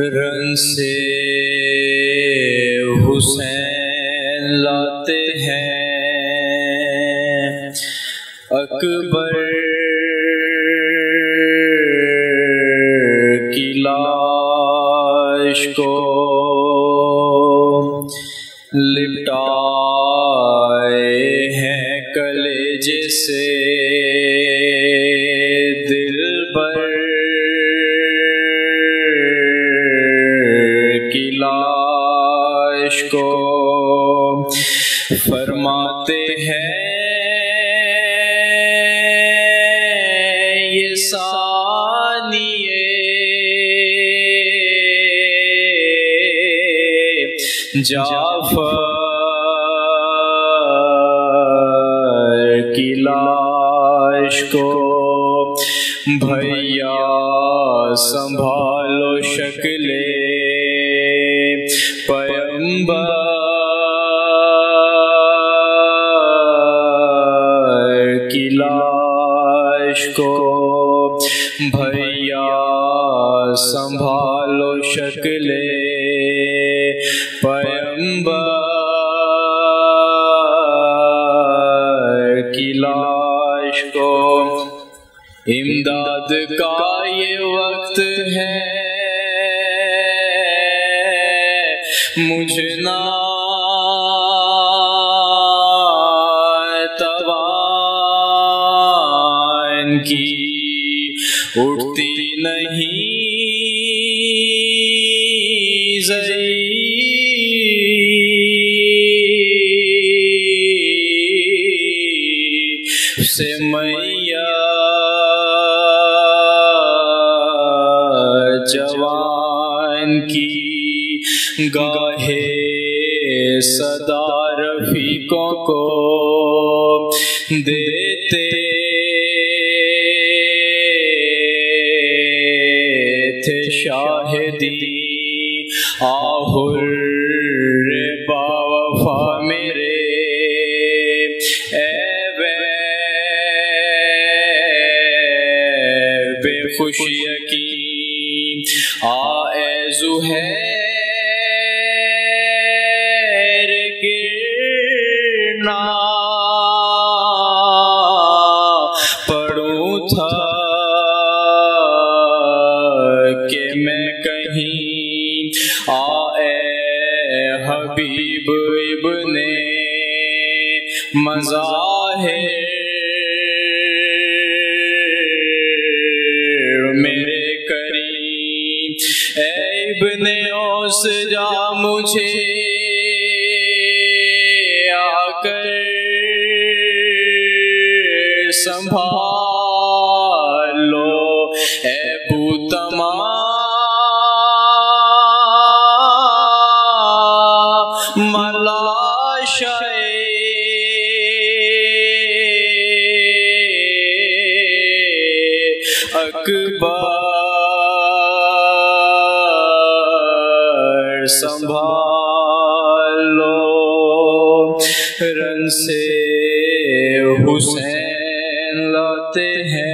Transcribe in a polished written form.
رن سے حسین لاتے ہیں اکبر کی لاش کو لپٹائے ہیں کلیجے سے دلبر کی لاش کو فرماتے ہیں یہ ثانیے جعفر کی لاش کو بھیا سنبھالو شکل پیغمبر کی لاش کو بھیا سنبھالو شکل پیغمبر کی لاش کو امداد کا یہ وقت ہے مجھے ناتوان کی اٹھتی نہیں ضعیف سے میاں جوان کی گاہے صدا رفیقوں کو دیتے تھے شاہدی آہر باوفا میرے اے بے خوش یقین اے زہیر گرنا پڑوں تھا کہ میں کہیں اے حبیب ابن مظاہر میرے کریم اے ابن اوس جا مجھے آ کر سنبھال لو اے بوتما ملاشائے اکبر سنبھالو رن سے حسین لاتے ہیں